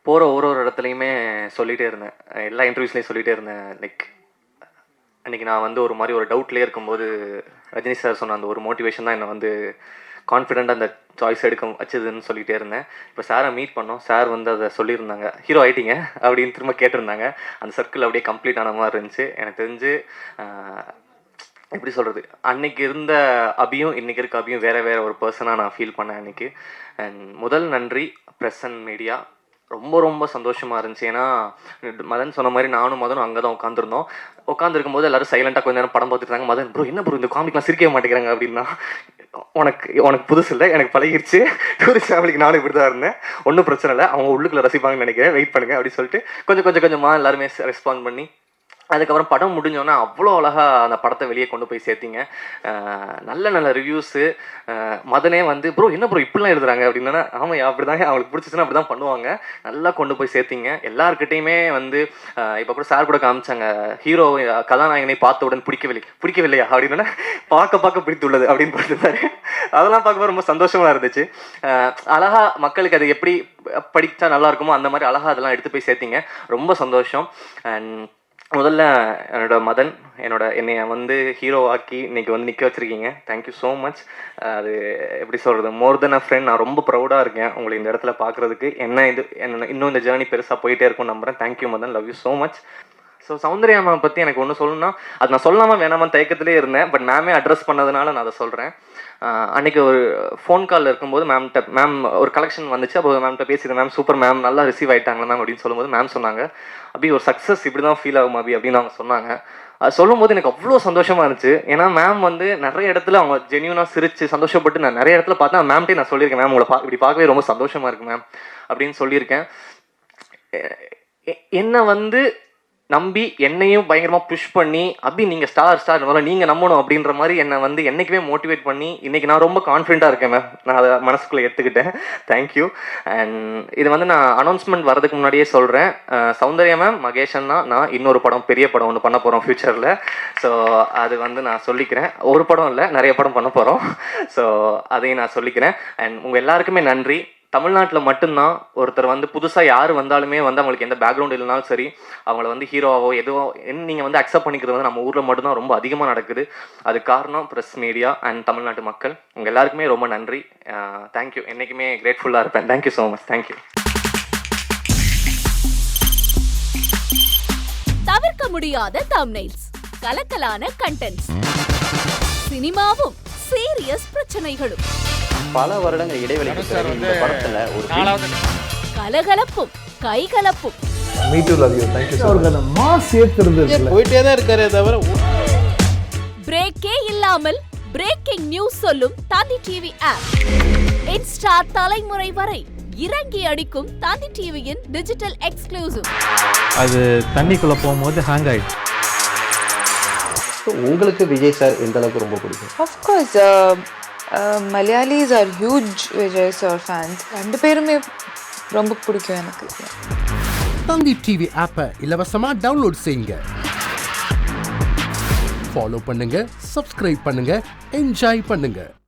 போகிற ஒரு ஒரு இடத்துலையுமே சொல்லிகிட்டே இருந்தேன், எல்லா இன்டர்வியூஸ்லேயும் சொல்லிகிட்டே இருந்தேன். லைக் அன்றைக்கி நான் வந்து ஒரு மாதிரி ஒரு டவுட்லேயே இருக்கும்போது ரஜினி சார் சொன்ன அந்த ஒரு மோட்டிவேஷன் தான் என்னை வந்து கான்ஃபிடென்ட்டாக அந்த சாய்ஸ் எடுக்க வச்சதுன்னு சொல்லிகிட்டே இருந்தேன். இப்போ சாரை மீட் பண்ணோம், சார் வந்து அதை சொல்லியிருந்தாங்க, ஹீரோ ஆகிட்டீங்க அப்படின்னு திரும்ப கேட்டிருந்தாங்க. அந்த சர்க்கிள் அப்படியே கம்ப்ளீட் ஆன மாதிரி இருந்துச்சு. எனக்கு தெரிஞ்சு எப்படி சொல்கிறது, அன்னைக்கு இருந்த அபியும் இன்றைக்கி இருக்க அபியும் வேறு வேறு ஒரு பர்சனாக நான் ஃபீல் பண்ணேன் அன்றைக்கி. அண்ட் முதல் நன்றி ப்ரெஸ் அண்ட் மீடியா. ரொம்ப ரொம்ப சந்தோஷமாக இருந்துச்சு. ஏன்னா மதன் சொன்ன மாதிரி நானும் மதனும் அங்கே தான் உட்காந்துருக்கும் போது எல்லோரும் சைலண்ட்டாக கொஞ்ச நேரம் படம் பார்த்துட்டு இருந்தாங்க. மதன் ப்ரோ என்ன ப்ரோ இந்த காமிக்லாம் சிரிக்கவே மாட்டேங்கிறாங்க அப்படின்னா, உனக்கு புதுசு இல்லை, எனக்கு பழகிருச்சு. டூரிஸ்ட் ஃபேமிலிக்கு நானும் இப்படி தான் இருந்தேன், ஒன்றும் பிரச்சனை இல்லை, அவங்க உள்ளுக்குள்ள ரசிப்பாங்கன்னு நினைக்கிறேன், வெயிட் பண்ணுங்கள் அப்படின்னு சொல்லிட்டு கொஞ்சமாக எல்லாருமே ரெஸ்பாண்ட் பண்ணி அதுக்கப்புறம் படம் முடிஞ்சோன்னா அவ்வளோ அழகாக அந்த படத்தை வெளியே கொண்டு போய் சேர்த்திங்க. நல்ல நல்ல ரிவ்யூஸு. மதனே வந்து ப்ரோ என்ன ப்ரோ இப்படிலாம் எழுதுறாங்க அப்படின்னா, ஆமாம் அப்படி தாங்க, அவங்களுக்கு பிடிச்சிச்சுன்னா அப்படி தான் பண்ணுவாங்க, நல்லா கொண்டு போய் சேர்த்திங்க. எல்லாருக்கிட்டையுமே வந்து இப்போ கூட சார் கூட காமிச்சாங்க, ஹீரோ கதாநாயகனை பார்த்தவுடன் பிடிக்கவில்லையா அப்படின்னா பார்க்க பிடித்துள்ளது அப்படின்னு பார்த்துருந்தாரு. அதெல்லாம் பார்க்கும்போது ரொம்ப சந்தோஷமாக இருந்துச்சு. அழகாக மக்களுக்கு அது எப்படி படித்தா நல்லா இருக்குமோ அந்த மாதிரி அழகாக அதெல்லாம் எடுத்து போய் சேர்த்திங்க. ரொம்ப சந்தோஷம். அண்ட் முதல்ல மதன் என்னை வந்து ஹீரோ ஆக்கி இன்றைக்கி வந்து நிற்க வச்சுருக்கீங்க. Thank you so much. அது எப்படி சொல்கிறது, மோர் தென் அ ஃப்ரெண்ட். நான் ரொம்ப ப்ரௌடாக இருக்கேன் உங்களை இந்த இடத்துல பார்க்குறதுக்கு. என்ன இன்னும் இந்த ஜேர்னி பெருசாக போயிட்டே இருக்கும்னு நம்புகிறேன். Thank you Madan, love you so much. So Soundarya ma'am பற்றி எனக்கு ஒன்று சொல்லணும்னா, அது நான் சொல்லாமல் வேணாமல் தயக்கத்திலே இருந்தேன். பட் மேமே அட்ரஸ் பண்ணதுனால நான் அதை சொல்கிறேன். அன்றைக்கி ஒரு ஃபோன் காலில் இருக்கும்போது மேம் ஒரு கலெக்ஷன் வந்துச்சு. அப்போ மேம்கிட்ட பேசியிருந்தேன், மேம் சூப்பர் மேம், நல்லா ரிசீவ் ஆகிட்டாங்களா மேம் அப்படின்னு சொல்லும்போது மேம் சொன்னாங்க, அப்படி ஒரு சக்ஸஸ் இப்படி தான் ஃபீல் ஆகும் அப்படி அப்படின்னு அவங்க சொன்னாங்க. அது சொல்லும்போது எனக்கு அவ்வளோ சந்தோஷமாக இருந்துச்சு. ஏன்னா மேம் வந்து நிறைய இடத்துல அவங்க ஜென்யூனாக சிரித்து சந்தோஷப்பட்டு நான் நிறைய இடத்துல பார்த்தேன். மேம்கிட்டே நான் சொல்லியிருக்கேன், மேம் உங்களை இப்படி பார்க்கவே ரொம்ப சந்தோஷமாக இருக்குது மேம் அப்படின்னு சொல்லியிருக்கேன். என்னை வந்து நம்பி என்னையும் பயங்கரமாக புஷ் பண்ணி அப்படி நீங்கள் ஸ்டார் நீங்கள் நம்பணும் அப்படின்ற மாதிரி என்னை வந்து என்றைக்குமே மோட்டிவேட் பண்ணி இன்றைக்கி நான் ரொம்ப கான்ஃபிடென்ட்டாக இருக்கேன் மேம். நான் அதை மனசுக்குள்ளே எடுத்துக்கிட்டேன். தேங்க்யூ. அண்ட் இது வந்து நான் அனௌன்ஸ்மெண்ட் வரதுக்கு முன்னாடியே சொல்கிறேன், சௌந்தர்யா மேம், மகேஷன் தான், நான் இன்னொரு படம் பெரிய படம் ஒன்று பண்ண போகிறோம் ஃப்யூச்சரில். ஸோ அது வந்து நான் சொல்லிக்கிறேன். ஒரு படம் இல்லை, நிறைய படம் பண்ண போகிறோம். ஸோ அதையும் நான் சொல்லிக்கிறேன். அண்ட் உங்கள் எல்லாருக்குமே நன்றி. தமிழ்நாட்டில் மட்டும்தான் ஒருத்தர் வந்து புதுசாக யார் வந்தாலுமே வந்து அவங்களுக்கு எந்த பேக்ரவுண்ட் இல்லைனாலும் சரி, அவங்கள வந்து ஹீரோவோ எதுவோ நீங்கள் வந்து அக்செப்ட் பண்ணிக்கிறது வந்து நம்ம ஊரில் மட்டும்தான் ரொம்ப அதிகமாக நடக்குது. அது காரணம் ப்ரெஸ் மீடியா அண்ட் தமிழ்நாட்டு மக்கள். உங்கள் எல்லாருக்குமே ரொம்ப நன்றி. தேங்க்யூ. என்றைக்குமே கிரேட்ஃபுல்லாக இருப்பேன். Thank you so much. தேங்க்யூ. தவிர்க்க முடியாத தம்ப்நெயில்ஸ், கலக்கலான கண்டென்ட்ஸ், சினிமாவும் சீரியஸ் பிரச்சனைகளும், பல வருடங்கள் இடைவெளிக்கு பிறகு இந்த படத்துல ஒரு கலகலப்பும் கைகலப்பும். Me too love you. Thank you sir. அவருக்கு அந்த மாஸ் ஏத்துறது போயிட்டே தான் இருக்காரே தவிர பிரேக்கே இல்லாமல் பிரேக்கிங் நியூஸ் சொல்லும் தந்தி டிவி ஆப். இன்ஸ்டா தலைமுறை வரை இறங்கி அடிக்கும் தந்தி டிவியின் டிஜிட்டல் எக்ஸ்க்ளூசிவ். அது தண்ணிக்குள்ள போகும்போது ஹேங் ஆயிடுச்சு. உங்களுக்கு விஜய் சார் எந்த அளவுக்கு ரொம்ப பிடிக்கும்? Of course, Malayalis are huge Vijay sir fans. ரெண்டு பேருமே ரொம்ப பிடிக்கும் எனக்கு. தந்தி டிவி ஆப்பை இலவசமா டவுன்லோட் செய்யுங்க, ஃபாலோ பண்ணுங்க, சப்ஸ்கிரைப் பண்ணுங்க, என்ஜாய் பண்ணுங்க.